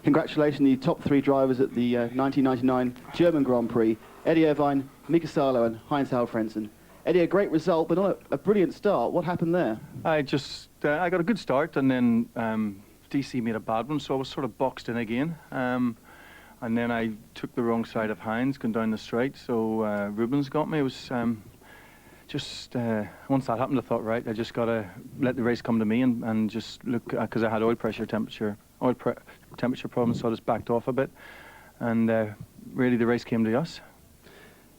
Congratulations, the top 3 drivers at the 1999 German Grand Prix, Eddie Irvine, Mika Salo and Heinz-Harald Frentzen. Eddie, a great result, but not a brilliant start. What happened there? I got a good start, and then DC made a bad one, so I was sort of boxed in again. And then I took the wrong side of Heinz, going down the straight, so Rubens got me. It was once that happened, I thought, right, I just got to let the race come to me and just look, because I had oil temperature problems, so I just backed off a bit. And really the race came to us.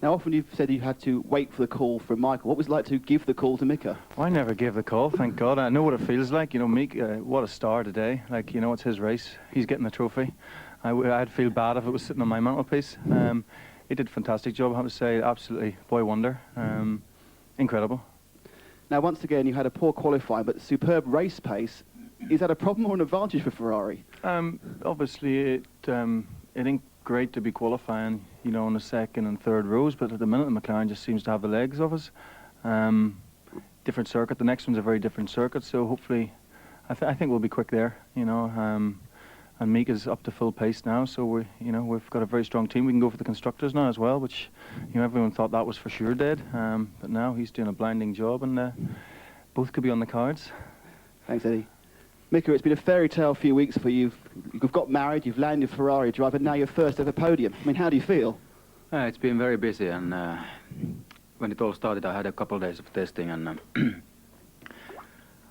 Now, often you've said you had to wait for the call from Michael. What was it like to give the call to Mika? Well, I never gave the call, thank God. I know what it feels like. You know, Mika, what a star today. Like, you know, it's his race. He's getting the trophy. I'd feel bad if it was sitting on my mantelpiece. He did a fantastic job, I have to say. Absolutely boy wonder. Incredible. Now, once again, you had a poor qualifying, but superb race pace. Is that a problem or an advantage for Ferrari? Obviously, it ain't great to be qualifying, you know, on the second and third rows, but at the minute, McLaren just seems to have the legs of us. Different circuit. The next one's a very different circuit, so hopefully, I think we'll be quick there, you know. And Mika's up to full pace now, so we've got a very strong team. We can go for the constructors now as well, which, you know, everyone thought that was for sure dead. But now he's doing a blinding job, and both could be on the cards. Thanks, Eddie. Mika, it's been a fairy tale few weeks for you. You've got married, you've landed Ferrari driver, and now your first ever podium. I mean, how do you feel? It's been very busy, and when it all started, I had a couple of days of testing, and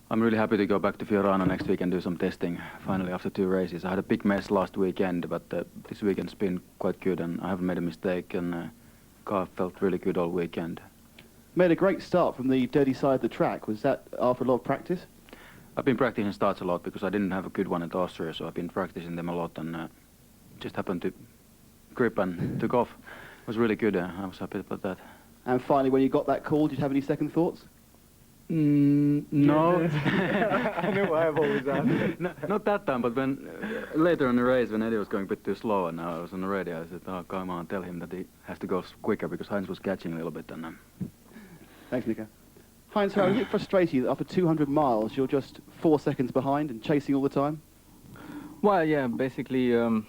I'm really happy to go back to Fiorano next week and do some testing, finally, after 2 races. I had a big mess last weekend, but this weekend's been quite good, and I haven't made a mistake, and car felt really good all weekend. Made a great start from the dirty side of the track. Was that after a lot of practice? I've been practicing starts a lot because I didn't have a good one at Austria, so I've been practicing them a lot, and just happened to grip and took off. It was really good. I was happy about that. And finally, when you got that call, did you have any second thoughts? No. I know I've always asked. No, not that time, but when later in the race, when Eddie was going a bit too slow, and I was on the radio, I said, "Oh, come on, tell him that he has to go quicker," because Heinz was catching a little bit. And Thanks, Mika. Heinz, how is it frustrating that after 200 miles you're just 4 seconds behind and chasing all the time? Well, yeah, basically the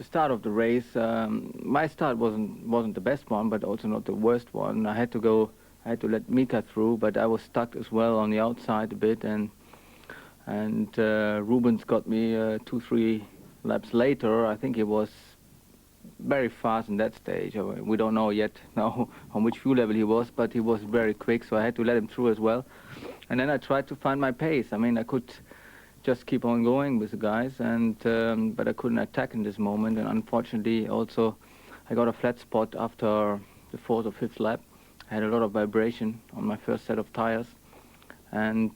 start of the race, my start wasn't the best one, but also not the worst one. I had to let Mika through, but I was stuck as well on the outside a bit, and Rubens got me 2-3 laps later. I think he was very fast in that stage. We don't know yet now on which fuel level he was, but he was very quick, so I had to let him through as well. And then I tried to find my pace. I mean, I could just keep on going with the guys, and but I couldn't attack in this moment. And unfortunately, also, I got a flat spot after the 4th or 5th lap. I had a lot of vibration on my first set of tires, and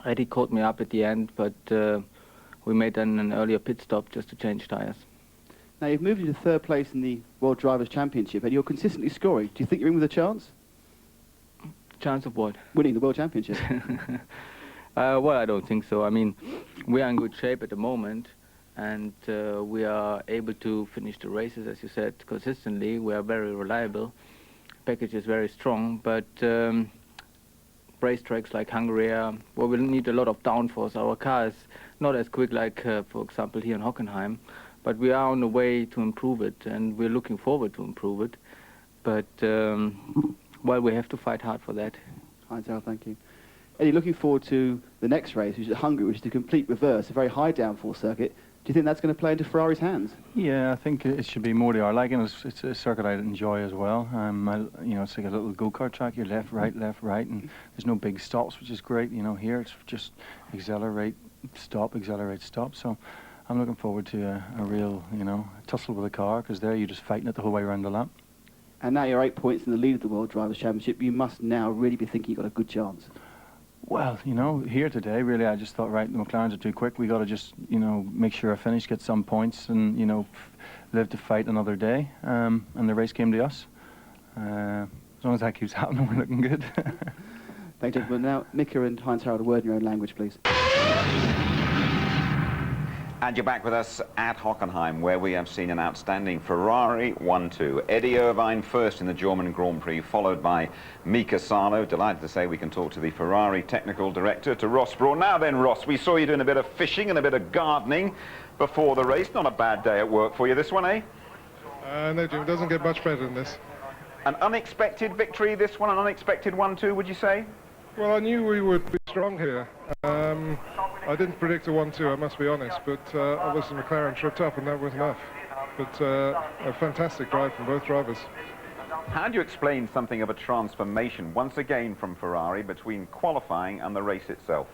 Eddie caught me up at the end, but we made an earlier pit stop just to change tires. Now, you've moved into 3rd place in the World Drivers' Championship, and you're consistently scoring. Do you think you're in with a chance? Chance of what? Winning the World Championship. Well, I don't think so. I mean, we are in good shape at the moment, and we are able to finish the races, as you said, consistently. We are very reliable. Package is very strong, but racetracks like Hungary, well, we need a lot of downforce. Our car is not as quick like, for example, here in Hockenheim, but we are on the way to improve it, and we're looking forward to improve it. But, well, we have to fight hard for that. Heinz-Harald, thank you. Eddie, looking forward to the next race, which is at Hungary, which is the complete reverse, a very high downforce circuit. Do you think that's going to play into Ferrari's hands? Yeah, I think it should be more they are. Like, and it's a circuit I enjoy as well. You know, it's like a little go-kart track. You're left, right, and there's no big stops, which is great. You know, here it's just accelerate, stop. So I'm looking forward to a real, you know, tussle with the car, because there you're just fighting it the whole way around the lap. And now you're 8 points in the lead of the World Drivers' Championship. You must now really be thinking you've got a good chance. Well, you know, here today, really, I just thought, right, the McLarens are too quick. We got to just, you know, make sure I finish, get some points, and, you know, live to fight another day. And the race came to us. As long as that keeps happening, we're looking good. Thank you, gentlemen. Now, Mika and Heinz-Harald, a word in your own language, please. And you're back with us at Hockenheim, where we have seen an outstanding Ferrari 1-2. Eddie Irvine first in the German Grand Prix, followed by Mika Salo. Delighted to say we can talk to the Ferrari technical director, to Ross Brawn. Now then, Ross, we saw you doing a bit of fishing and a bit of gardening before the race. Not a bad day at work for you, this one, eh? No, Jim, it doesn't get much better than this. An unexpected victory, this one, an unexpected 1-2, would you say? Well, I knew we would be strong here. I didn't predict a 1-2, I must be honest, but obviously McLaren tripped up and that was enough. But a fantastic drive from both drivers. How do you explain something of a transformation, once again, from Ferrari between qualifying and the race itself?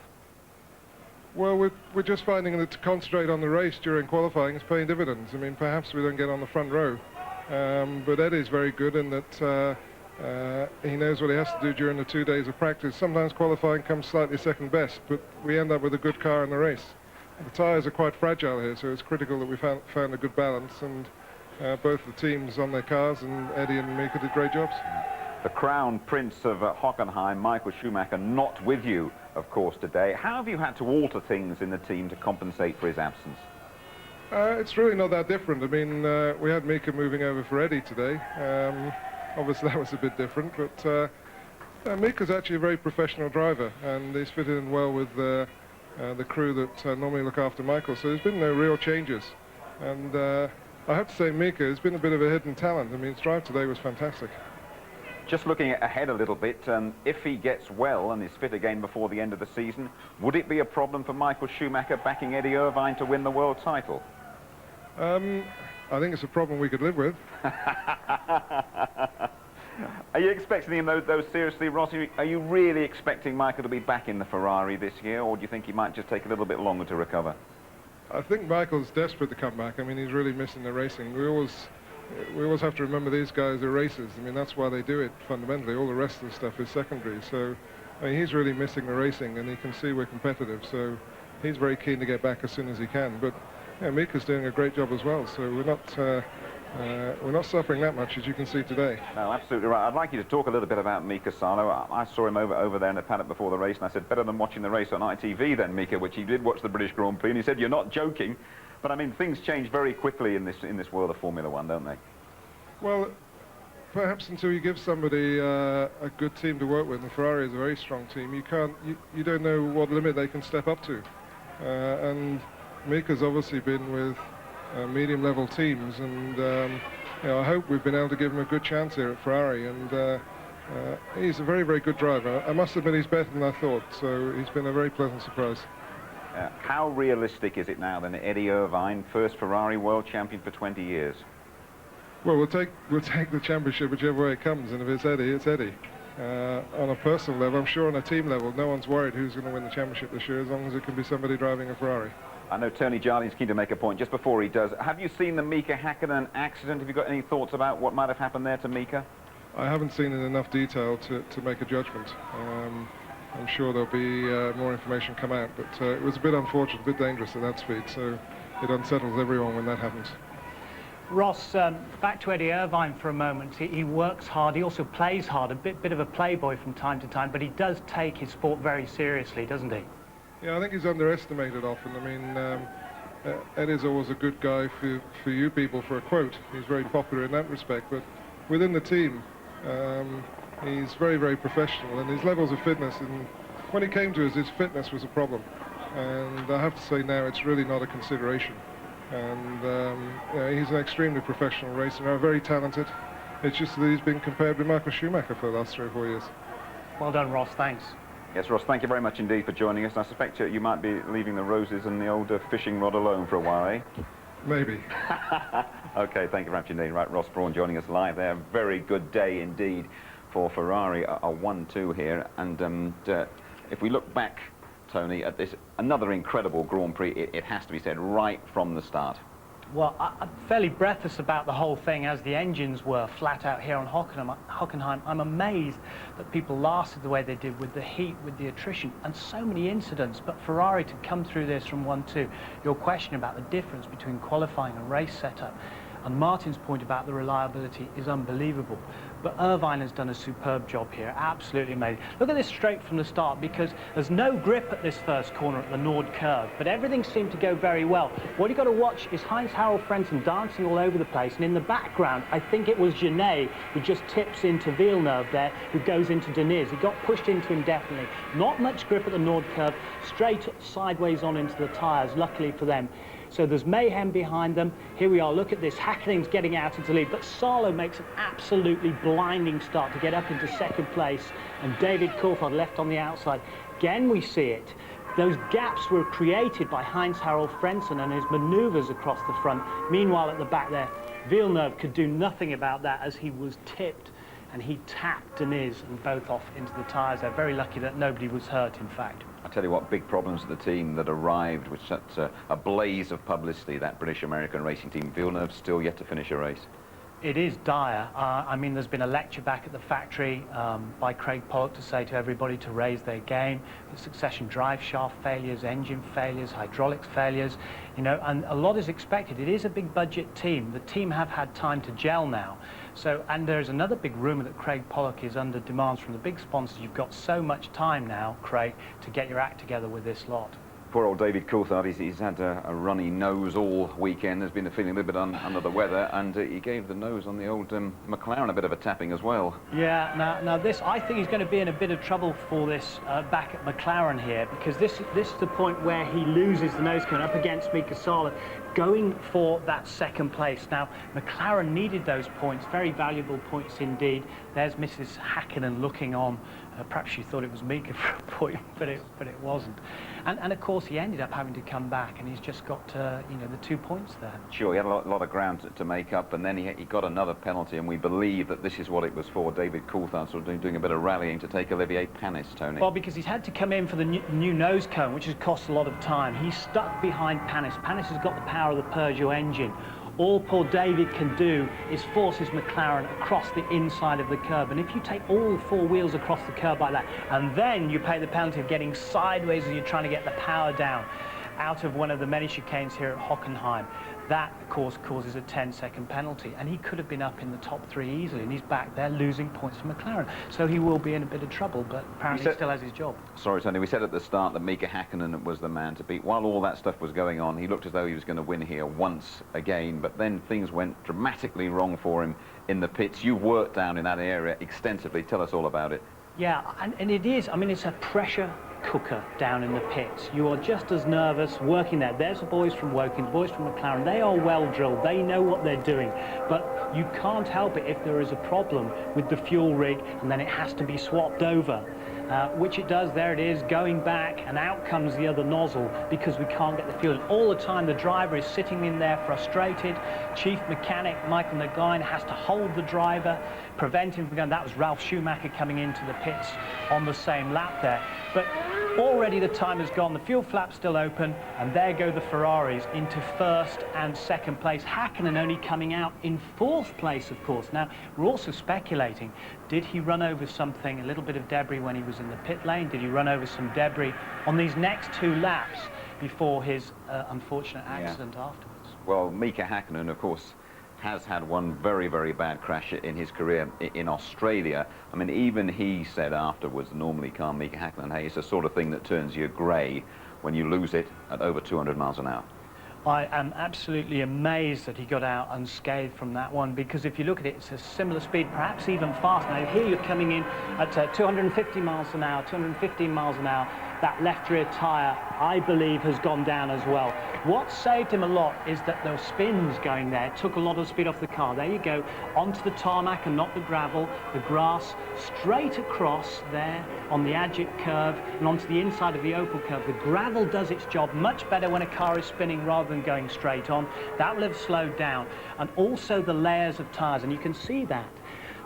Well, we're just finding that to concentrate on the race during qualifying is paying dividends. I mean, perhaps we don't get on the front row, but Eddie's very good in that he knows what he has to do during the 2 days of practice. Sometimes qualifying comes slightly second best, but we end up with a good car in the race. The tyres are quite fragile here, so it's critical that we found a good balance, and both the teams on their cars, and Eddie and Mika did great jobs. The crown prince of Hockenheim, Michael Schumacher, not with you, of course, today. How have you had to alter things in the team to compensate for his absence? It's really not that different. I mean, we had Mika moving over for Eddie today. Obviously that was a bit different, but Mika's actually a very professional driver, and he's fitted in well with the crew that normally look after Michael, so there's been no real changes. And I have to say Mika has been a bit of a hidden talent. I mean, his drive today was fantastic. Just looking ahead a little bit, if he gets well and is fit again before the end of the season, would it be a problem for Michael Schumacher backing Eddie Irvine to win the world title? I think it's a problem we could live with. Are you expecting him, though, seriously, Ross? Are you really expecting Michael to be back in the Ferrari this year, or do you think he might just take a little bit longer to recover? I think Michael's desperate to come back. I mean, he's really missing the racing. We always have to remember these guys are racers. I mean, that's why they do it, fundamentally. All the rest of the stuff is secondary. So, I mean, he's really missing the racing, and he can see we're competitive. So, he's very keen to get back as soon as he can. But yeah, Mika's doing a great job as well. So, we're not suffering that much, as you can see today. No, absolutely right. I'd like you to talk a little bit about Mika Salo. I saw him over there in the paddock before the race, and I said, better than watching the race on ITV then, Mika, which he did watch the British Grand Prix, and he said, you're not joking. But I mean, things change very quickly in this world of Formula One, don't they? Well, perhaps until you give somebody a good team to work with, and Ferrari is a very strong team, you don't know what limit they can step up to. And Mika's obviously been with medium-level teams, and you know, I hope we've been able to give him a good chance here at Ferrari. And he's a very, very good driver. I must admit he's better than I thought, so he's been a very pleasant surprise. How realistic is it now then, Eddie Irvine, first Ferrari world champion for 20 years? Well, we'll take the championship whichever way it comes, and if it's Eddie, it's Eddie. On a personal level, I'm sure on a team level, no one's worried who's going to win the championship this year, as long as it can be somebody driving a Ferrari. I know Tony Jardin's keen to make a point. Just before he does, have you seen the Mika Häkkinen accident? Have you got any thoughts about what might have happened there to Mika? I haven't seen in enough detail to make a judgment. I'm sure there'll be more information come out, but it was a bit unfortunate, a bit dangerous at that speed, so it unsettles everyone when that happens. Ross, back to Eddie Irvine for a moment. He works hard, he also plays hard, a bit of a playboy from time to time, but he does take his sport very seriously, doesn't he? Yeah, I think he's underestimated often. I mean, Eddie's always a good guy for you people for a quote. He's very popular in that respect, but within the team, he's very, very professional, and his levels of fitness, and when he came to us, his fitness was a problem. And I have to say now it's really not a consideration. And you know, he's an extremely professional racer, very talented. It's just that he's been compared with Michael Schumacher for the last 3 or 4 years. Well done, Ross, thanks. Yes, Ross, thank you very much indeed for joining us. I suspect you might be leaving the roses and the old fishing rod alone for a while, eh? Maybe. OK, thank you very much indeed. Right, Ross Brawn joining us live there. Very good day indeed for Ferrari, a 1-2 here. And if we look back, Tony, at this, another incredible Grand Prix, it has to be said, right from the start. Well, I'm fairly breathless about the whole thing, as the engines were flat out here on Hockenheim. I'm amazed that people lasted the way they did, with the heat, with the attrition, and so many incidents. But Ferrari to come through this from 1-2, your question about the difference between qualifying and race setup, and Martin's point about the reliability is unbelievable. But Irvine has done a superb job here, absolutely amazing. Look at this straight from the start, because there's no grip at this first corner at the Nord curve, but everything seemed to go very well. What you've got to watch is Heinz-Harald Frentzen dancing all over the place, and in the background, I think it was Genet who just tips into Villeneuve there, who goes into Deniz. He got pushed into him definitely. Not much grip at the Nord curve, straight sideways on into the tyres, luckily for them. So there's mayhem behind them. Here we are, look at this. Häkkinen's getting out into the lead, but Salo makes an absolutely blinding start to get up into second place, and David Coulthard left on the outside. Again, we see it. Those gaps were created by Heinz-Harald Frentzen and his manoeuvres across the front. Meanwhile, at the back there, Villeneuve could do nothing about that as he was tipped, and he tapped Deniz and both off into the tyres. They're very lucky that nobody was hurt, in fact. I tell you what, big problems for the team that arrived with such a blaze of publicity, that British-American racing team. Villeneuve still yet to finish a race. It is dire. I mean, there's been a lecture back at the factory by Craig Pollock to say to everybody to raise their game. Succession drive shaft failures, engine failures, hydraulics failures, you know, and a lot is expected. It is a big budget team. The team have had time to gel now. So, and there's another big rumour that Craig Pollock is under demands from the big sponsors. You've got so much time now, Craig, to get your act together with this lot. Poor old David Coulthard, he's had a runny nose all weekend. There's been a feeling a little bit under the weather, and he gave the nose on the old McLaren a bit of a tapping as well. Yeah, now this, I think he's going to be in a bit of trouble for this back at McLaren here, because this is the point where he loses the nose cone up against Mika Salo, going for that second place. Now, McLaren needed those points, very valuable points indeed. There's Mrs. Häkkinen looking on. Perhaps she thought it was Mika for a point, but it wasn't. And of course, he ended up having to come back, and he's just got, you know, the 2 points there. Sure, he had a lot of ground to make up, and then he got another penalty, and we believe that this is what it was for. David Coulthard sort of doing a bit of rallying to take Olivier Panis, Tony. Well, because he's had to come in for the new nose cone, which has cost a lot of time. He's stuck behind Panis. Panis has got the power of the Peugeot engine. All poor David can do is force his McLaren across the inside of the curb. And if you take all four wheels across the curb like that, and then you pay the penalty of getting sideways as you're trying to get the power down out of one of the many chicanes here at Hockenheim, that, of course, causes a 10-second penalty. And he could have been up in the top three easily, and he's back there losing points to McLaren. So he will be in a bit of trouble, but apparently he still has his job. Sorry, Tony, we said at the start that Mika Häkkinen was the man to beat. While all that stuff was going on, he looked as though he was going to win here once again, but then things went dramatically wrong for him in the pits. You've worked down in that area extensively. Tell us all about it. Yeah, and it is, I mean, it's a pressure cooker down in the pits. You are just as nervous working there. There's the boys from Woking, the boys from McLaren. They are well drilled. They know what they're doing. But you can't help it if there is a problem with the fuel rig and then it has to be swapped over. Which it does. There it is, going back, and out comes the other nozzle because we can't get the fuel. And all the time the driver is sitting in there frustrated. Chief mechanic Michael Nagain has to hold the driver, prevent him from going. That was Ralf Schumacher coming into the pits on the same lap there. But already the time has gone, the fuel flap's still open, and there go the Ferraris into first and second place. Häkkinen only coming out in fourth place, of course. Now, we're also speculating, did he run over something, a little bit of debris when he was in the pit lane? Did he run over some debris on these next two laps before his unfortunate accident afterwards? Well, Mika Häkkinen, of course, has had one very, very bad crash in his career in Australia. I mean, even he said afterwards, normally calm Mika Häkkinen, hey, it's the sort of thing that turns you grey when you lose it at over 200 miles an hour. I am absolutely amazed that he got out unscathed from that one, because if you look at it, it's a similar speed, perhaps even faster. Now here you're coming in at 250 miles an hour, 215 miles an hour. That left rear tyre, I believe, has gone down as well. What saved him a lot is that there were spins going there. It took a lot of speed off the car. There you go, onto the tarmac and not the gravel, the grass, straight across there on the Adjit curve and onto the inside of the Opel curve. The gravel does its job much better when a car is spinning rather than going straight on. That will have slowed down. And also the layers of tyres, and you can see that.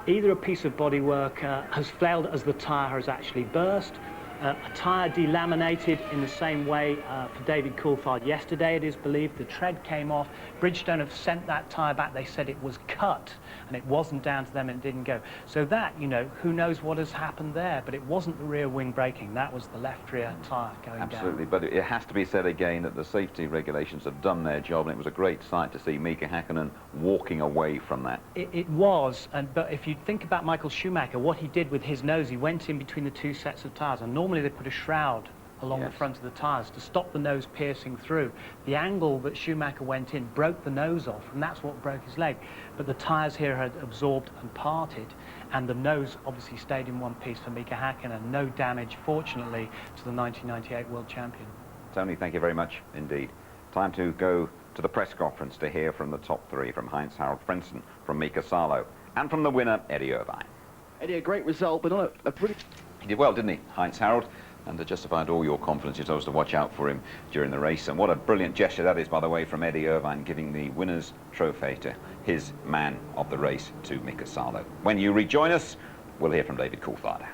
Either a piece of bodywork has failed as the tyre has actually burst, A tyre delaminated in the same way for David Coulthard yesterday, it is believed. The tread came off. Bridgestone have sent that tyre back. They said it was cut and it wasn't down to them and it didn't go. So that, you know, who knows what has happened there, but it wasn't the rear wing braking. That was the left rear tyre going down. Absolutely, but it has to be said again that the safety regulations have done their job, and it was a great sight to see Mika Häkkinen walking away from that. It was, but if you think about Michael Schumacher, what he did with his nose, he went in between the two sets of tyres, and normally they put a shroud along the front of the tyres to stop the nose piercing through. The angle that Schumacher went in broke the nose off, and that's what broke his leg. But the tyres here had absorbed and parted, and the nose obviously stayed in one piece for Mika Häkkinen. No damage, fortunately, to the 1998 world champion. Tony, thank you very much indeed. Time to go to the press conference to hear from the top three, from Heinz-Harald Frentzen, from Mika Salo, and from the winner, Eddie Irvine. Eddie, a great result, but not a pretty... He did well, didn't he, Heinz-Harald? And justified all your confidence. You told us to watch out for him during the race. And what a brilliant gesture that is, by the way, from Eddie Irvine, giving the winner's trophy to his man of the race, to Mika Salo. When you rejoin us, we'll hear from David Coulthard.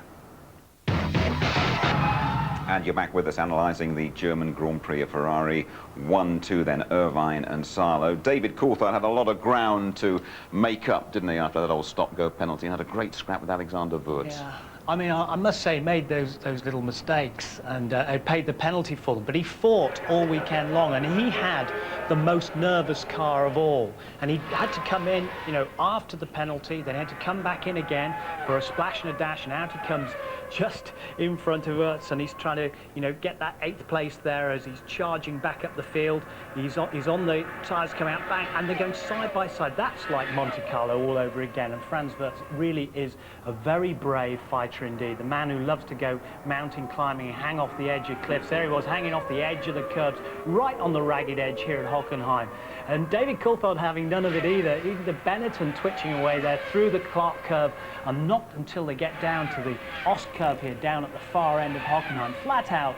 And you're back with us analysing the German Grand Prix of Ferrari. 1-2 then, Irvine and Salo. David Coulthard had a lot of ground to make up, didn't he, after that old stop-go penalty. He had a great scrap with Alexander Wurz. Yeah. I mean, I must say, he made those little mistakes and paid the penalty for them. But he fought all weekend long, and he had the most nervous car of all. And he had to come in, you know, after the penalty. Then he had to come back in again for a splash and a dash, and out he comes just in front of us. And he's trying to, you know, get that 8th place there as he's charging back up the field. He's on the tyres coming out, bang, and they're going side by side. That's like Monte Carlo all over again. And Franz Wurz really is a very brave fighter indeed, the man who loves to go mountain climbing and hang off the edge of cliffs. There he was, hanging off the edge of the curbs, right on the ragged edge here at Hockenheim. And David Coulthard having none of it either. Even the Benetton twitching away there through the Clark curve, and not until they get down to the Ost curve here, down at the far end of Hockenheim, flat out,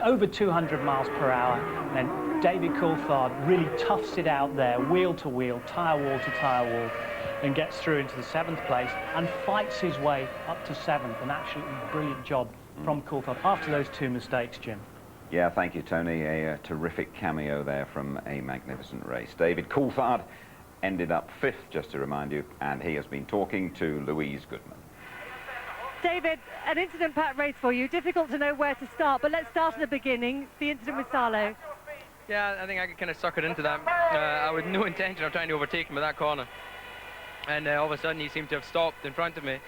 over 200 miles per hour. And David Coulthard really toughs it out there, wheel to wheel, tyre wall to tyre wall, and gets through into the 7th place and fights his way up to 7th. An absolutely brilliant job from Coulthard after those 2 mistakes, Jim. Yeah, thank you, Tony. A terrific cameo there from a magnificent race. David Coulthard ended up 5th, just to remind you, and he has been talking to Louise Goodman. David, an incident-packed race for you. Difficult to know where to start, but let's start at the beginning. The incident with Salo. Yeah, I think I could kind of suck it into that. I had no intention of trying to overtake him at that corner. And all of a sudden he seemed to have stopped in front of me.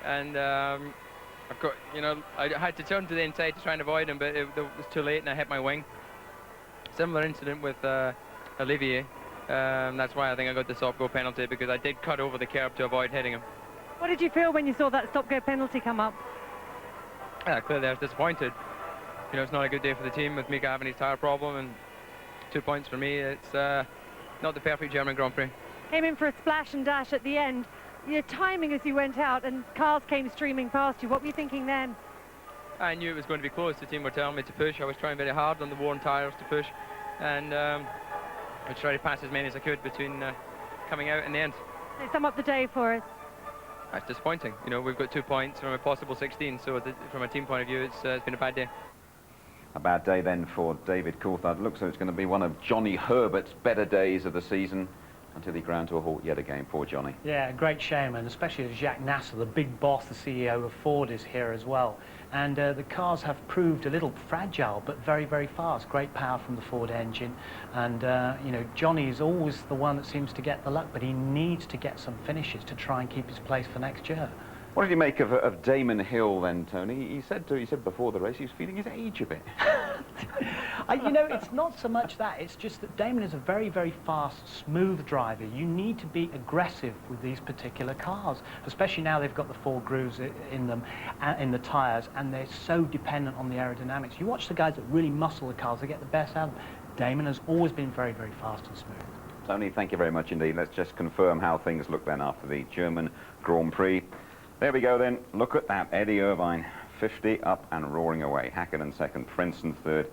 And I've got, you know, I had to turn to the inside to try and avoid him, but it was too late and I hit my wing. Similar incident with Olivier. That's why I think I got the stop-go penalty, because I did cut over the curb to avoid hitting him. What did you feel when you saw that stop-go penalty come up? Clearly I was disappointed. You know, it's not a good day for the team with Mika having his tyre problem, and 2 points for me. It's not the perfect German Grand Prix. Came in for a splash and dash at the end. Your timing as you went out and cars came streaming past you. What were you thinking then? I knew it was going to be close. The team were telling me to push. I was trying very hard on the worn tyres to push, and I tried to pass as many as I could between coming out and the end. So sum up the day for us. That's disappointing. You know, we've got 2 points from a possible 16, so from a team point of view, it's been a bad day. A bad day then for David Coulthard. Looks like it's going to be one of Johnny Herbert's better days of the season, until he ground to a halt yet again. Poor Johnny. Yeah, great shame, and especially as Jacques Nasser, the big boss, the CEO of Ford, is here as well. And the cars have proved a little fragile, but very, very fast. Great power from the Ford engine. And, you know, Johnny is always the one that seems to get the luck, but he needs to get some finishes to try and keep his place for next year. What did you make of Damon Hill then, Tony? He said before the race he was feeling his age a bit. You know, it's not so much that. It's just that Damon is a very, very fast, smooth driver. You need to be aggressive with these particular cars, especially now they've got the 4 grooves in them, in the tyres, and they're so dependent on the aerodynamics. You watch the guys that really muscle the cars, they get the best out of them. Damon has always been very, very fast and smooth. Tony, thank you very much indeed. Let's just confirm how things look then after the German Grand Prix. There we go then. Look at that. Eddie Irvine, 50 up and roaring away. Häkkinen 2nd, Frentzen 3rd,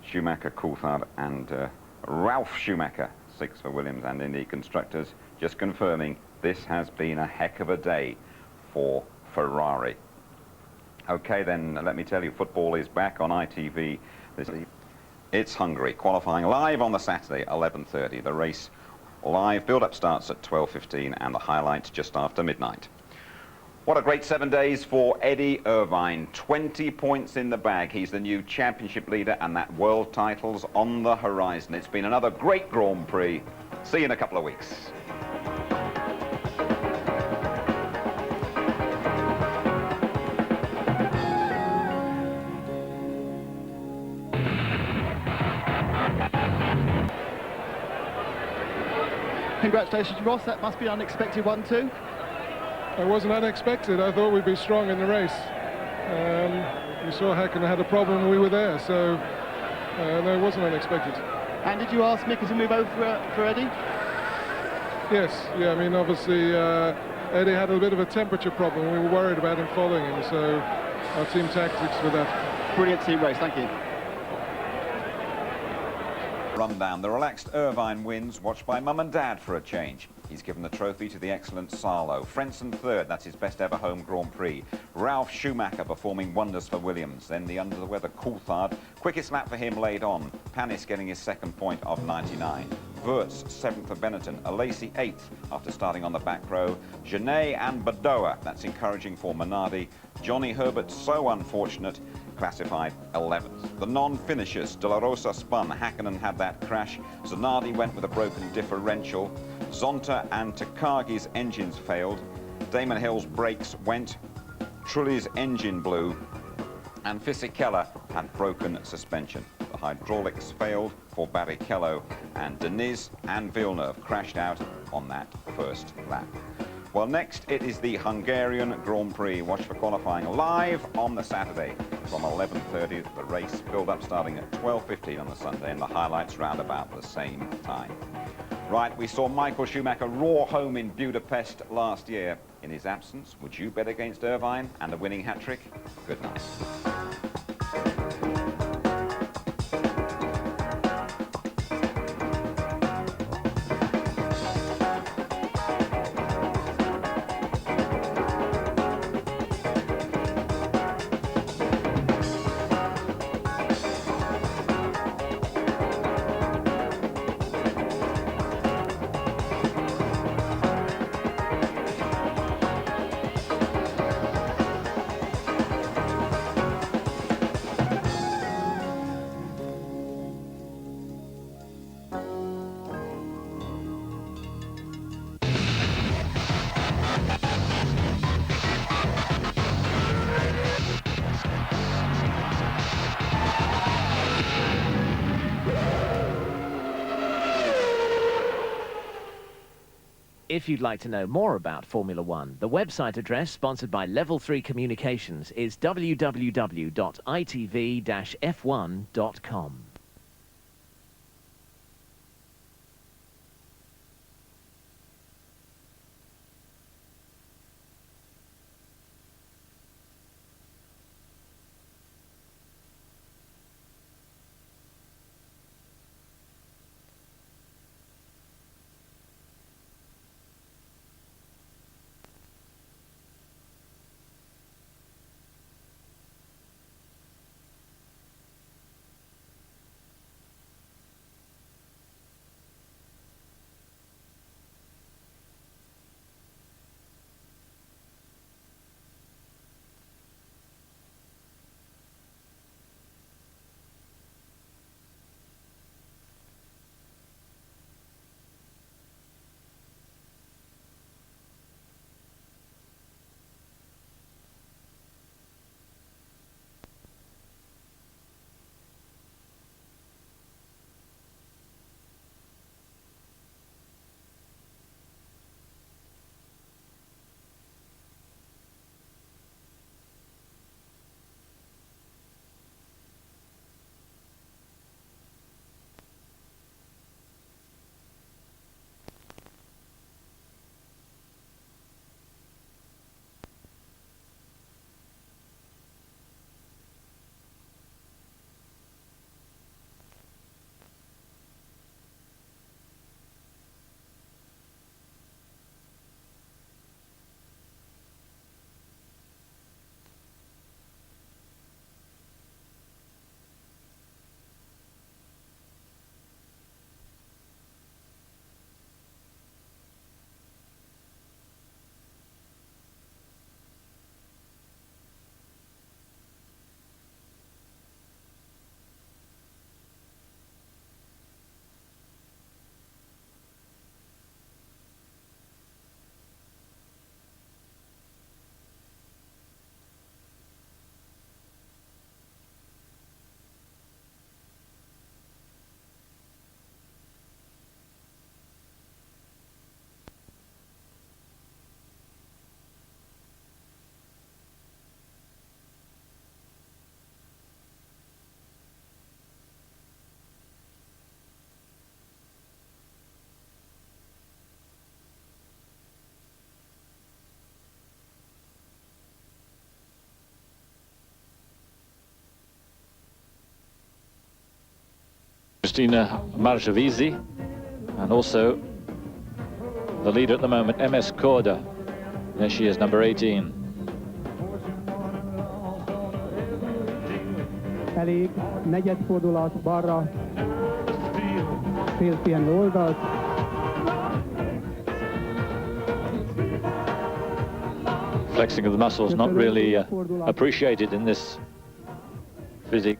Schumacher, Coulthard and Ralf Schumacher 6th for Williams and Indy Constructors. Just confirming this has been a heck of a day for Ferrari. Okay, then let me tell you, football is back on ITV. It's Hungary, qualifying live on the Saturday, 11:30. The race live, build-up starts at 12:15 and the highlights just after midnight. What a great 7 days for Eddie Irvine. 20 points in the bag. He's the new championship leader and that world title's on the horizon. It's been another great Grand Prix. See you in a couple of weeks. Congratulations, Ross. That must be an unexpected one too. It wasn't unexpected. I thought we'd be strong in the race. We saw Häkkinen had a problem, we were there, so no, it wasn't unexpected. And did you ask Mika to move over for Eddie? Yes, yeah, I mean, obviously Eddie had a bit of a temperature problem. We were worried about him following him, so our team tactics for that. Brilliant team race, thank you. Rundown. The relaxed Irvine wins, watched by mum and dad for a change. He's given the trophy to the excellent Sarlo. Frentzen third, that's his best ever home Grand Prix. Ralph Schumacher performing wonders for Williams. Then the under-the-weather Coulthard, quickest lap for him laid on. Panis getting his second point of 99. Wurtz, 7th for Benetton. Alesi, 8th after starting on the back row. Genet and Badoa, that's encouraging for Minardi. Johnny Herbert, so unfortunate, classified 11th. The non-finishers, De La Rosa spun, Häkkinen had that crash. Zanardi went with a broken differential. Zonta and Takagi's engines failed. Damon Hill's brakes went. Trulli's engine blew. And Fisichella had broken suspension. The hydraulics failed for Barrichello, and Deniz and Villeneuve crashed out on that first lap. Well, next it is the Hungarian Grand Prix. Watch for qualifying live on the Saturday from 11:30. The race build-up starting at 12:15 on the Sunday, and the highlights round about the same time. Right, we saw Michael Schumacher roar home in Budapest last year. In his absence, would you bet against Irvine and a winning hat-trick? Good night. If you'd like to know more about Formula One, the website address sponsored by Level 3 Communications is www.itv-f1.com. Christina Marjavisi, and also the leader at the moment, MS Korda. There she is, number 18. Elég, negyed fordulat balra, félpihenő oldalt. Flexing of the muscles not really appreciated in this physique.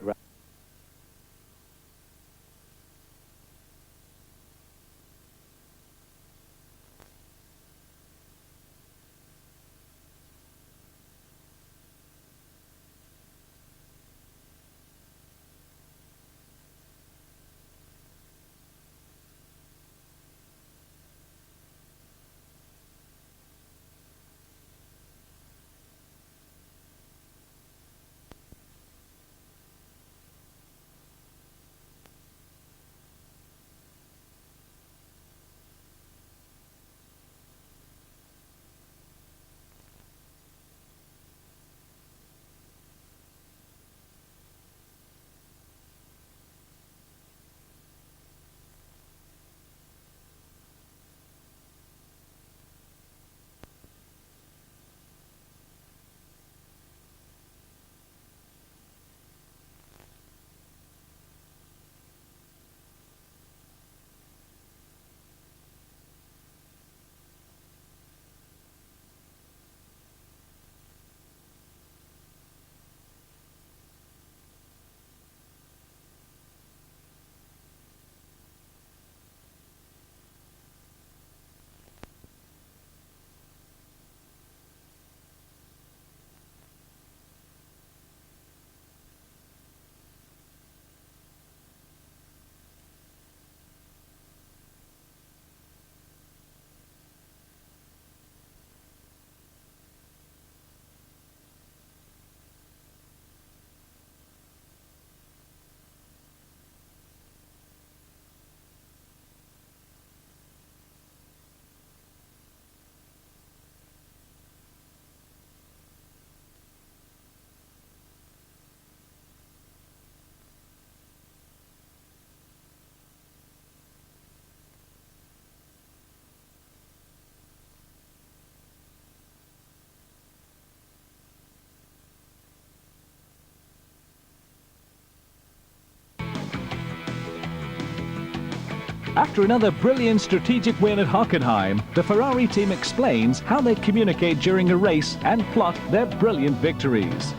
After another brilliant strategic win at Hockenheim, the Ferrari team explains how they communicate during a race and plot their brilliant victories.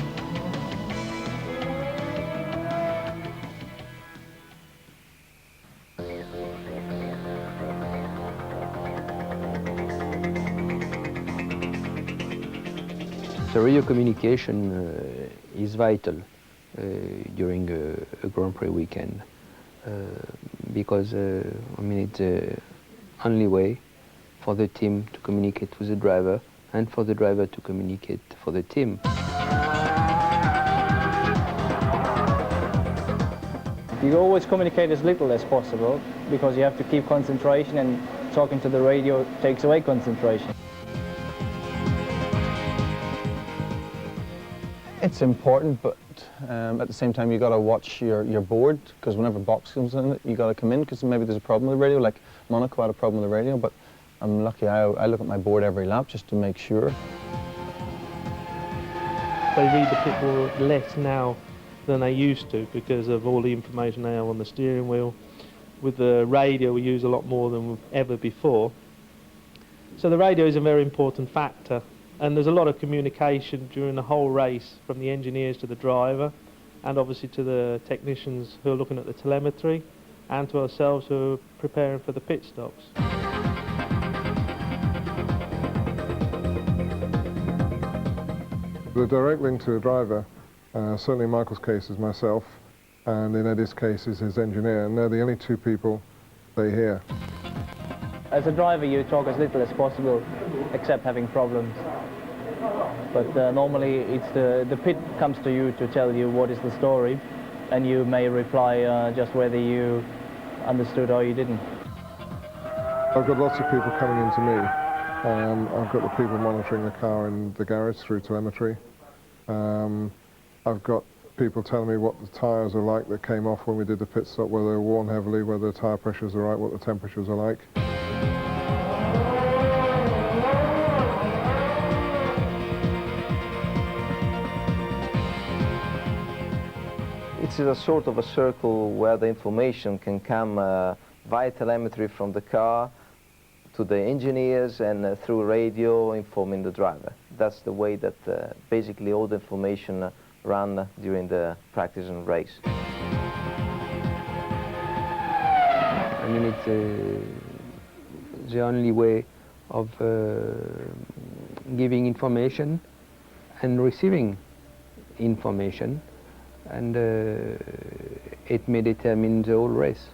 The radio communication is vital during a Grand Prix weekend. Because I mean, it's the only way for the team to communicate with the driver and for the driver to communicate for the team. You always communicate as little as possible because you have to keep concentration, and talking to the radio takes away concentration. It's important, but at the same time you got to watch your board, because whenever box comes in, you got to come in because maybe there's a problem with the radio. Like Monaco had a problem with the radio, but I'm lucky I look at my board every lap just to make sure. They read the pit board less now than they used to because of all the information they have on the steering wheel. With the radio we use a lot more than ever before. So the radio is a very important factor. And there's a lot of communication during the whole race from the engineers to the driver, and obviously to the technicians who are looking at the telemetry, and to ourselves who are preparing for the pit stops. The direct link to the driver, certainly in Michael's case is myself, and in Eddie's case is his engineer, and they're the only two people they hear. As a driver you talk as little as possible, except having problems. But normally it's the pit comes to you to tell you what is the story, and you may reply just whether you understood or you didn't. I've got lots of people coming into me. I've got the people monitoring the car in the garage through telemetry. I've got people telling me what the tyres are like that came off when we did the pit stop, whether they're worn heavily, whether the tyre pressures are right, what the temperatures are like. It's a sort of a circle where the information can come via telemetry from the car to the engineers and through radio informing the driver. That's the way that basically all the information run during the practice and race. I mean, it's the only way of giving information and receiving information, and it may determine the whole race.